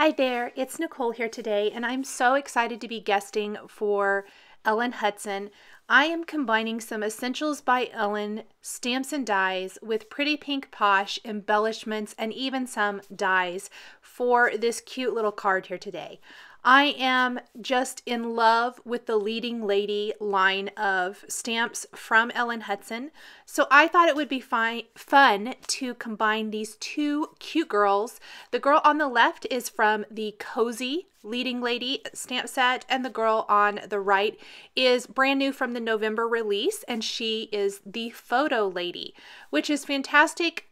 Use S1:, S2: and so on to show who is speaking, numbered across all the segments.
S1: Hi there, it's Nicole here today, and I'm so excited to be guesting for Ellen Hutson. I am combining some Essentials by Ellen stamps and dies with Pretty Pink Posh embellishments and even some dies for this cute little card here today. I am just in love with the Leading Lady line of stamps from Ellen Hutson, so I thought it would be fun to combine these two cute girls. The girl on the left is from the Cozy Leading Lady stamp set, and the girl on the right is brand new from the November release, and she is the Photo Lady, which is fantastic,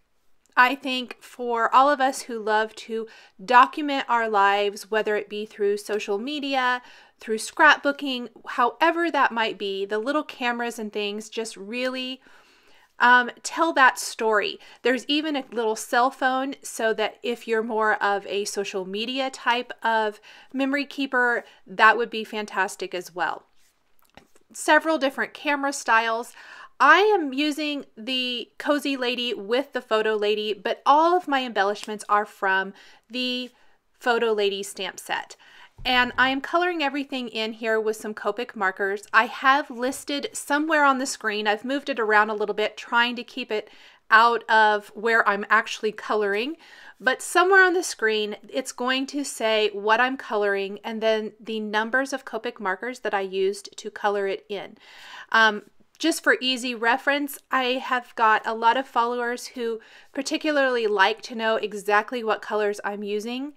S1: I think, for all of us who love to document our lives, whether it be through social media, through scrapbooking, however that might be. The little cameras and things just really tell that story. There's even a little cell phone so that if you're more of a social media type of memory keeper, that would be fantastic as well. Several different camera styles. I am using the Cozy Lady with the Photo Lady, but all of my embellishments are from the Photo Lady stamp set. And I am coloring everything in here with some Copic markers. I have listed somewhere on the screen, I've moved it around a little bit, trying to keep it out of where I'm actually coloring, but somewhere on the screen it's going to say what I'm coloring and then the numbers of Copic markers that I used to color it in. Just for easy reference, I have got a lot of followers who particularly like to know exactly what colors I'm using.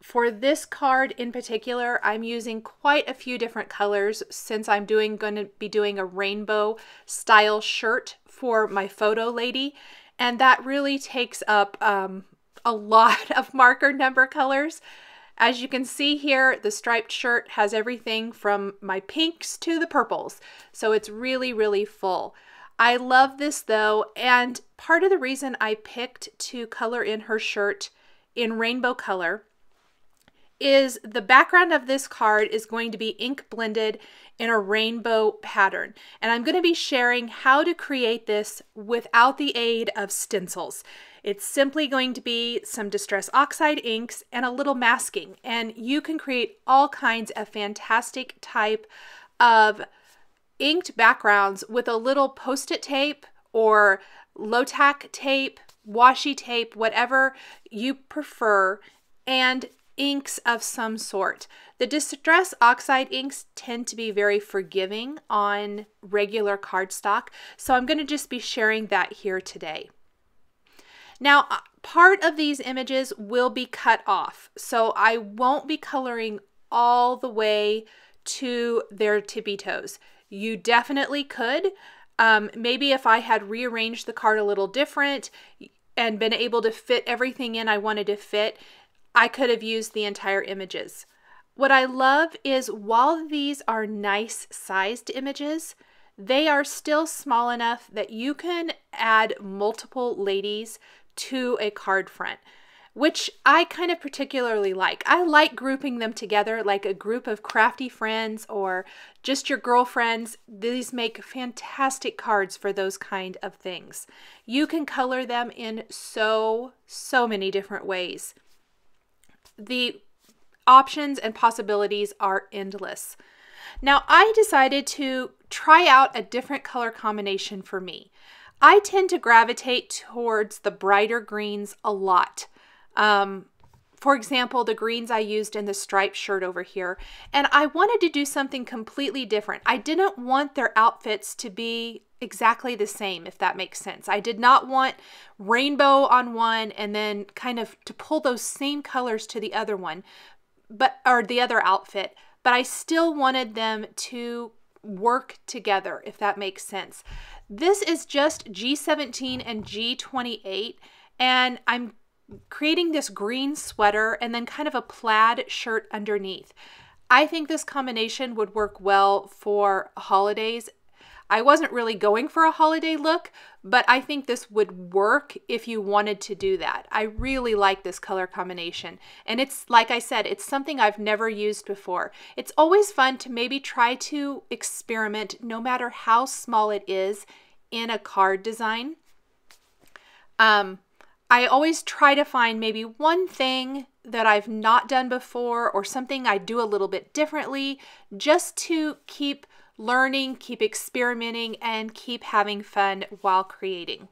S1: For this card in particular, I'm using quite a few different colors since I'm going to be doing a rainbow style shirt for my Photo Lady, and that really takes up a lot of marker number colors. As you can see here, the striped shirt has everything from my pinks to the purples, so it's really, really full. I love this though, and part of the reason I picked to color in her shirt in rainbow color is the background of this card is going to be ink blended in a rainbow pattern, and I'm going to be sharing how to create this without the aid of stencils. It's simply going to be some Distress Oxide inks and a little masking, and you can create all kinds of fantastic type of inked backgrounds with a little post-it tape or low-tack tape, washi tape, whatever you prefer, and inks of some sort. The Distress Oxide inks tend to be very forgiving on regular cardstock, so I'm going to just be sharing that here today. Now, part of these images will be cut off, so I won't be coloring all the way to their tippy toes. You definitely could. Maybe if I had rearranged the card a little different and been able to fit everything in I wanted to fit, I could have used the entire images. What I love is while these are nice sized images, they are still small enough that you can add multiple ladies to a card front, which I kind of particularly like. I like grouping them together like a group of crafty friends or just your girlfriends. These make fantastic cards for those kind of things. You can color them in so many different ways. The options and possibilities are endless. Now, I decided to try out a different color combination for me. I tend to gravitate towards the brighter greens a lot. For example, the greens I used in the striped shirt over here, and I wanted to do something completely different. I didn't want their outfits to be exactly the same, if that makes sense. I did not want rainbow on one and then kind of to pull those same colors to the other one, or the other outfit, but I still wanted them to work together, if that makes sense. This is just G17 and G28, and I'm creating this green sweater and then kind of a plaid shirt underneath. I think this combination would work well for holidays. I wasn't really going for a holiday look, but I think this would work if you wanted to do that. I really like this color combination, and it's, like I said, it's something I've never used before. It's always fun to maybe try to experiment, no matter how small it is, in a card design. I always try to find maybe one thing that I've not done before or something I do a little bit differently, just to keep learning, keep experimenting, and keep having fun while creating.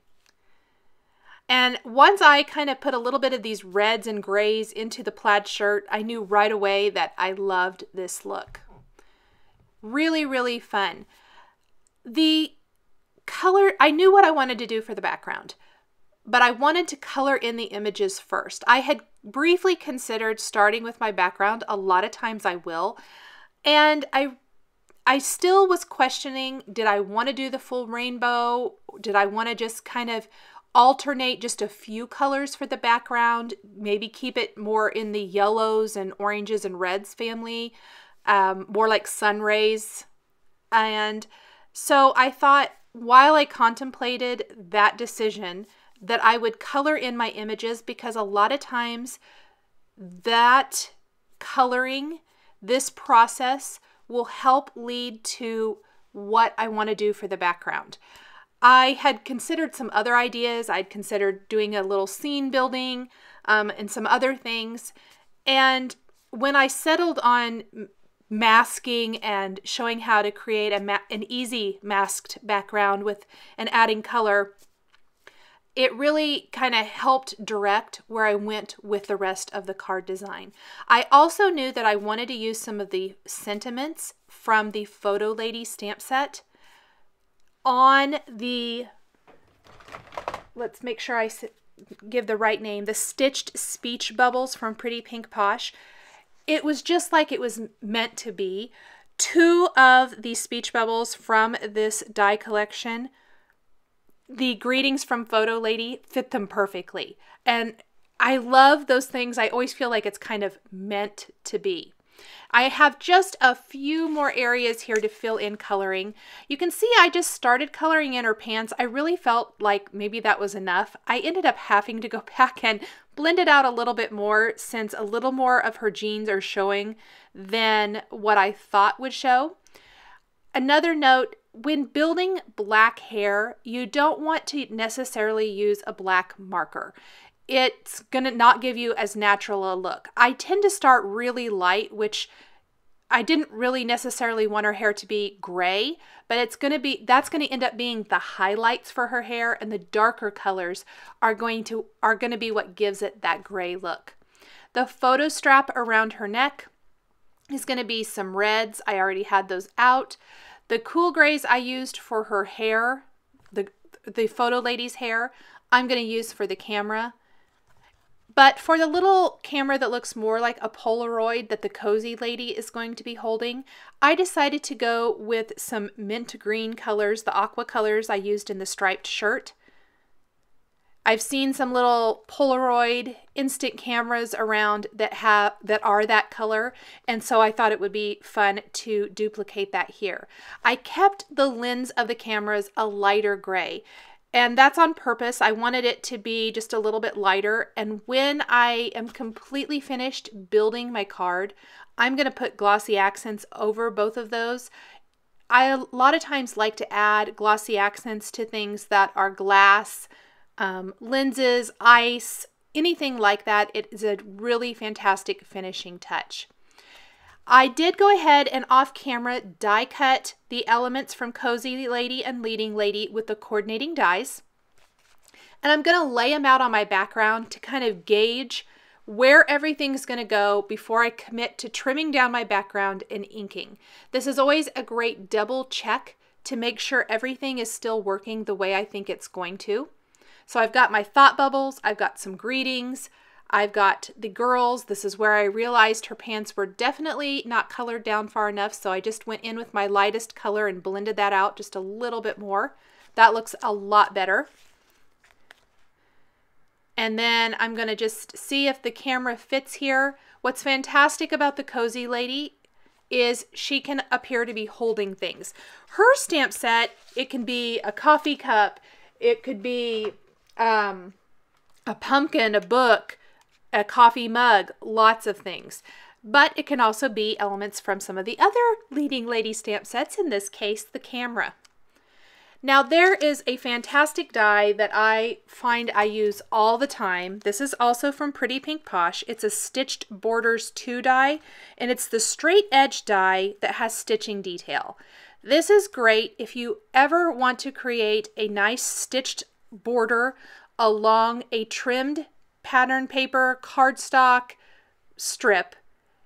S1: And once I kind of put a little bit of these reds and grays into the plaid shirt, I knew right away that I loved this look. Really, really fun. The color, I knew what I wanted to do for the background, but I wanted to color in the images first. I had briefly considered starting with my background. A lot of times I will. And I still was questioning, did I want to do the full rainbow? Did I want to just kind of alternate just a few colors for the background? Maybe keep it more in the yellows and oranges and reds family, more like sun rays. And so I thought, while I contemplated that decision, that I would color in my images, because a lot of times that coloring, this process, will help lead to what I want to do for the background. I had considered some other ideas. I'd considered doing a little scene building and some other things. And when I settled on masking and showing how to create an easy masked background and adding color, it really kind of helped direct where I went with the rest of the card design. I also knew that I wanted to use some of the sentiments from the Photo Lady stamp set on the, let's make sure I give the right name, the stitched speech bubbles from Pretty Pink Posh. It was just like it was meant to be. 2 of the speech bubbles from this die collection, the greetings from Photo Lady, fit them perfectly. And I love those things. I always feel like it's kind of meant to be. I have just a few more areas here to fill in coloring. You can see I just started coloring in her pants. I really felt like maybe that was enough. I ended up having to go back and blend it out a little bit more, since a little more of her jeans are showing than what I thought would show. Another note, when building black hair, you don't want to necessarily use a black marker. It's going to not give you as natural a look. I tend to start really light, which I didn't really necessarily want her hair to be gray, but that's going to end up being the highlights for her hair, and the darker colors are going to be what gives it that gray look. The photo strap around her neck is going to be some reds. I already had those out. The cool grays I used for her hair, the Photo Lady's hair, I'm going to use for the camera. But for the little camera that looks more like a Polaroid that the Cozy Lady is going to be holding, I decided to go with some mint green colors, the aqua colors I used in the striped shirt. I've seen some little Polaroid instant cameras around that are that color, and so I thought it would be fun to duplicate that here. I kept the lens of the cameras a lighter gray, and that's on purpose. I wanted it to be just a little bit lighter, and when I am completely finished building my card, I'm going to put glossy accents over both of those. I a lot of times like to add glossy accents to things that are glass, lenses, ice, anything like that. It is a really fantastic finishing touch. I did go ahead and off camera die cut the elements from Cozy Lady and Leading Lady with the coordinating dies. And I'm going to lay them out on my background to kind of gauge where everything's going to go before I commit to trimming down my background and inking. This is always a great double check to make sure everything is still working the way I think it's going to. So I've got my thought bubbles, I've got some greetings, I've got the girls. This is where I realized her pants were definitely not colored down far enough, so I just went in with my lightest color and blended that out just a little bit more. That looks a lot better. And then I'm going to just see if the camera fits here. What's fantastic about the Cozy Lady is she can appear to be holding things. Her stamp set, it can be a coffee cup, it could be a pumpkin, a book, a coffee mug, lots of things. But it can also be elements from some of the other Leading Lady stamp sets, in this case, the camera. Now there is a fantastic die that I find I use all the time. This is also from Pretty Pink Posh. It's a Stitched Borders 2 die, and it's the straight edge die that has stitching detail. This is great if you ever want to create a nice stitched border along a trimmed pattern paper cardstock strip.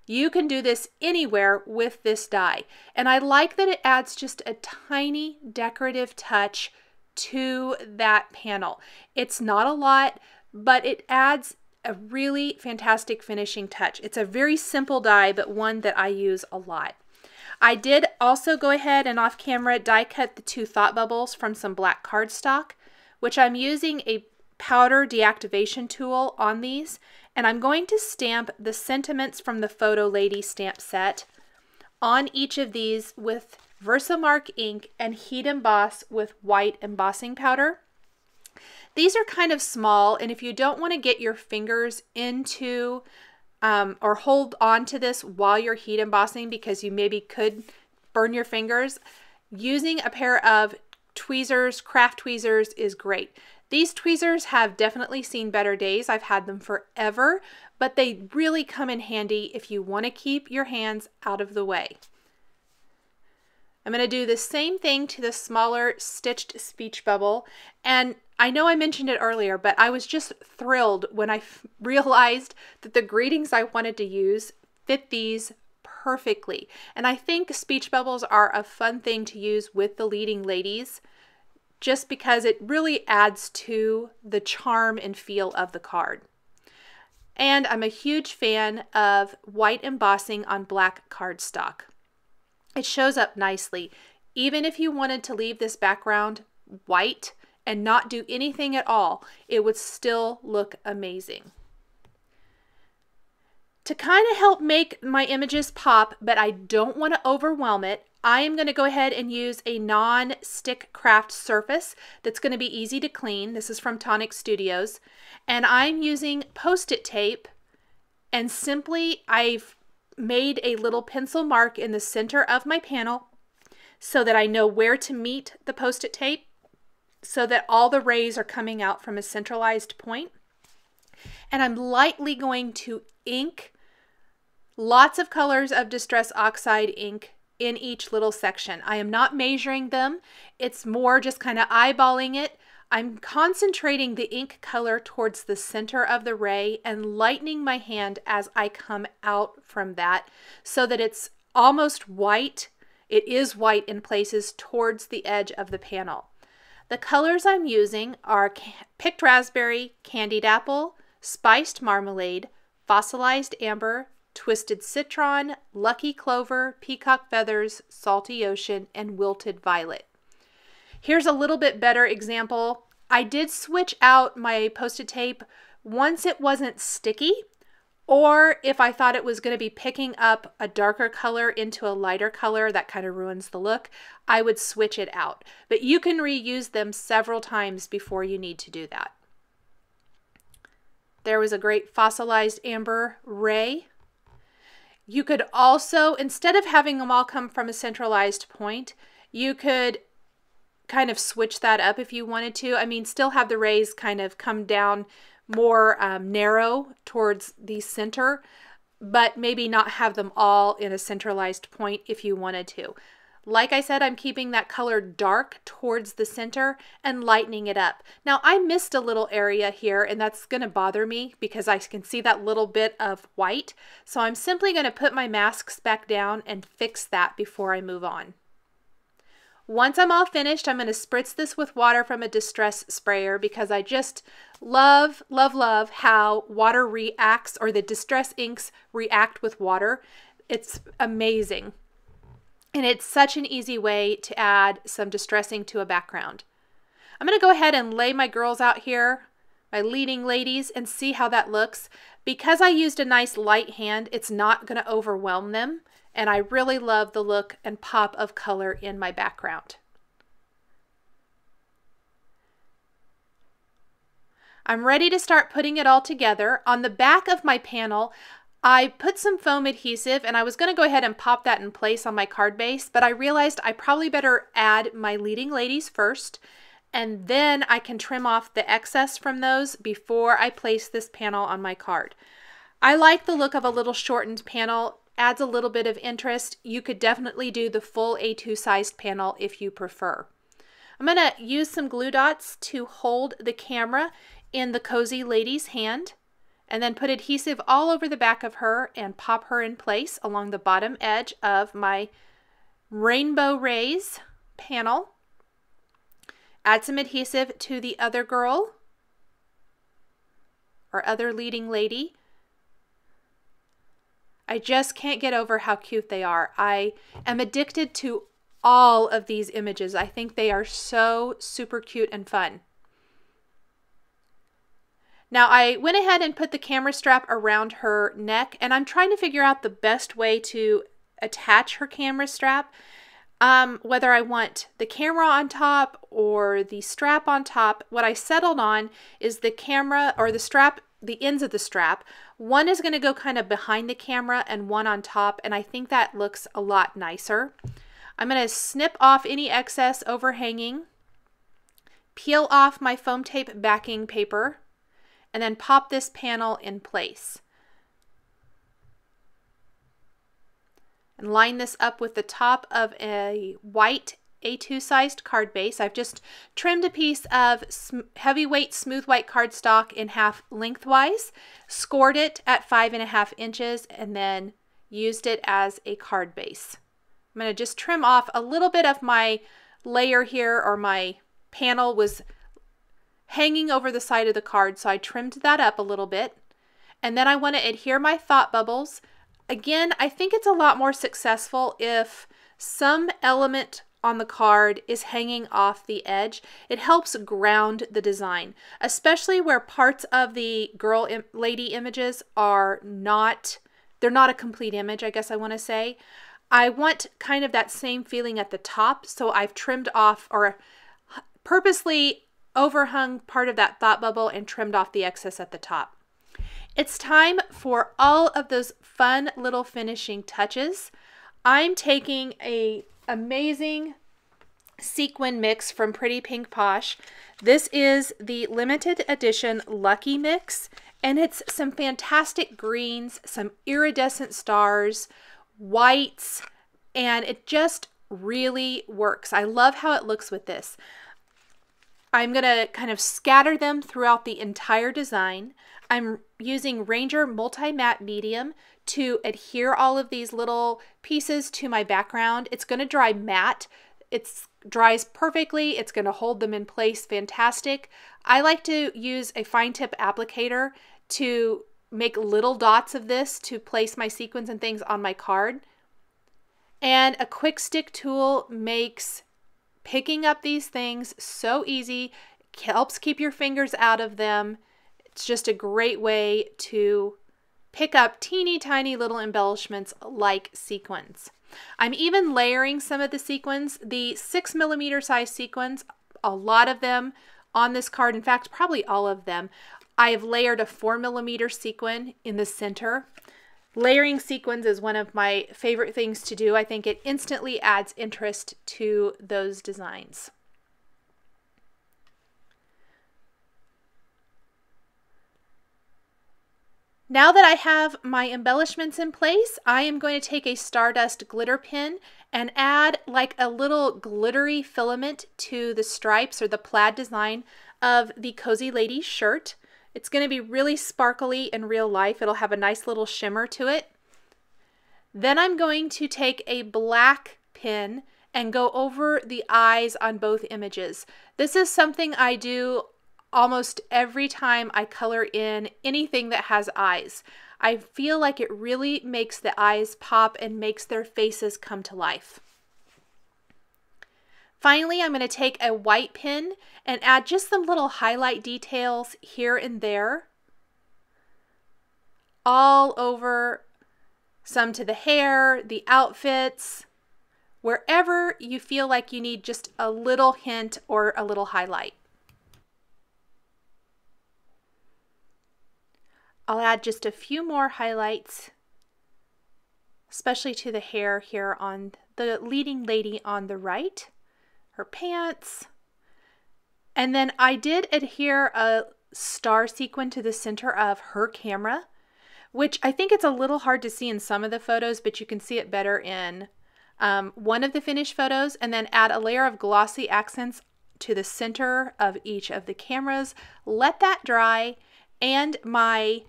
S1: You can do this anywhere with this die. And I like that it adds just a tiny decorative touch to that panel. It's not a lot, but it adds a really fantastic finishing touch. It's a very simple die, but one that I use a lot. I did also go ahead and off camera die cut the 2 thought bubbles from some black cardstock, which I'm using a powder deactivation tool on these. And I'm going to stamp the sentiments from the Photo Lady stamp set on each of these with Versamark ink and heat emboss with white embossing powder. These are kind of small, and if you don't want to get your fingers into or hold on to this while you're heat embossing because you maybe could burn your fingers, using a pair of tweezers, craft tweezers, is great. These tweezers have definitely seen better days. I've had them forever, but they really come in handy if you want to keep your hands out of the way. I'm going to do the same thing to the smaller stitched speech bubble. And I know I mentioned it earlier, but I was just thrilled when I realized that the greetings I wanted to use fit these perfectly. And I think speech bubbles are a fun thing to use with the leading ladies, just because it really adds to the charm and feel of the card. And I'm a huge fan of white embossing on black cardstock. It shows up nicely. Even if you wanted to leave this background white and not do anything at all, it would still look amazing. To kind of help make my images pop, but I don't want to overwhelm it, I am going to go ahead and use a non-stick craft surface that's going to be easy to clean. This is from Tonic Studios. And I'm using Post-it tape, and simply I've made a little pencil mark in the center of my panel so that I know where to meet the Post-it tape so that all the rays are coming out from a centralized point. And I'm lightly going to ink lots of colors of Distress Oxide ink in each little section. I am not measuring them. It's more just kind of eyeballing it. I'm concentrating the ink color towards the center of the ray and lightening my hand as I come out from that so that it's almost white. It is white in places towards the edge of the panel. The colors I'm using are Picked Raspberry, Candied Apple, Spiced Marmalade, Fossilized Amber, Twisted Citron, Lucky Clover, Peacock Feathers, Salty Ocean, and Wilted Violet. Here's a little bit better example. I did switch out my Post-it tape once it wasn't sticky, or if I thought it was going to be picking up a darker color into a lighter color, that kind of ruins the look, I would switch it out. But you can reuse them several times before you need to do that. There was a great Fossilized Amber ray. You could also, instead of having them all come from a centralized point, you could kind of switch that up if you wanted to. I mean, still have the rays kind of come down more narrow towards the center, but maybe not have them all in a centralized point if you wanted to. Like I said, I'm keeping that color dark towards the center and lightening it up. Now, I missed a little area here, and that's going to bother me because I can see that little bit of white. So I'm simply going to put my masks back down and fix that before I move on. Once I'm all finished, I'm going to spritz this with water from a distress sprayer because I just love, love, love how water reacts, or the distress inks react with water. It's amazing. And it's such an easy way to add some distressing to a background. I'm going to go ahead and lay my girls out here, my leading ladies, and see how that looks. Because I used a nice light hand, it's not going to overwhelm them. And I really love the look and pop of color in my background. I'm ready to start putting it all together. On the back of my panel, I put some foam adhesive and I was going to go ahead and pop that in place on my card base, but I realized I probably better add my leading ladies first, and then I can trim off the excess from those before I place this panel on my card. I like the look of a little shortened panel, adds a little bit of interest. You could definitely do the full A2 sized panel if you prefer. I'm going to use some glue dots to hold the camera in the cozy lady's hand, and then put adhesive all over the back of her and pop her in place along the bottom edge of my Rainbow Rays panel. Add some adhesive to the other girl or other leading lady. I just can't get over how cute they are. I am addicted to all of these images. I think they are so super cute and fun. Now I went ahead and put the camera strap around her neck, and I'm trying to figure out the best way to attach her camera strap. Whether I want the camera on top or the strap on top. What I settled on is the camera or the strap, the ends of the strap. One is going to go kind of behind the camera and one on top, and I think that looks a lot nicer. I'm going to snip off any excess overhanging, peel off my foam tape backing paper, and then pop this panel in place. And line this up with the top of a white A2 sized card base. I've just trimmed a piece of heavyweight smooth white cardstock in half lengthwise, scored it at 5.5 inches, and then used it as a card base. I'm going to just trim off a little bit of my layer here, or my panel was hanging over the side of the card, so I trimmed that up a little bit. And then I want to adhere my thought bubbles. Again, I think it's a lot more successful if some element on the card is hanging off the edge. It helps ground the design, especially where parts of the lady images are not, they're not a complete image, I guess I want to say. I want kind of that same feeling at the top, so I've trimmed off or purposely overhung part of that thought bubble and trimmed off the excess at the top. It's time for all of those fun little finishing touches. I'm taking an amazing sequin mix from Pretty Pink Posh. This is the limited edition Lucky Mix, and it's some fantastic greens, some iridescent stars, whites, and it just really works. I love how it looks with this. I'm going to kind of scatter them throughout the entire design. I'm using Ranger Multi-Matte Medium to adhere all of these little pieces to my background. It's going to dry matte. It dries perfectly. It's going to hold them in place fantastic. I like to use a fine tip applicator to make little dots of this to place my sequins and things on my card. And a quick stick tool makes picking up these things so easy. It helps keep your fingers out of them. It's just a great way to pick up teeny tiny little embellishments like sequins. I'm even layering some of the sequins, the 6mm size sequins, a lot of them on this card. In fact, probably all of them. I have layered a 4mm sequin in the center. Layering sequins is one of my favorite things to do. I think it instantly adds interest to those designs. Now that I have my embellishments in place, I am going to take a Stardust glitter pin and add like a little glittery filament to the stripes or the plaid design of the Cozy Lady shirt. It's going to be really sparkly in real life. It'll have a nice little shimmer to it. Then I'm going to take a black pin and go over the eyes on both images. This is something I do almost every time I color in anything that has eyes. I feel like it really makes the eyes pop and makes their faces come to life. Finally, I'm going to take a white pen and add just some little highlight details here and there, all over, some to the hair, the outfits, wherever you feel like you need just a little hint or a little highlight. I'll add just a few more highlights, especially to the hair here on the leading lady on the right, her pants. And then I did adhere a star sequin to the center of her camera, which I think it's a little hard to see in some of the photos, but you can see it better in one of the finished photos, and then add a layer of glossy accents to the center of each of the cameras. Let that dry, and my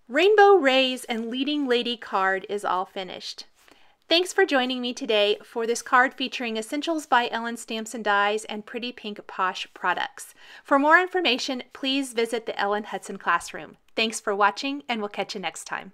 S1: Rainbow Rays and Leading Lady card is all finished. Thanks for joining me today for this card featuring Essentials by Ellen Stamps and Dies and Pretty Pink Posh products. For more information, please visit the Ellen Hutson classroom. Thanks for watching, and we'll catch you next time.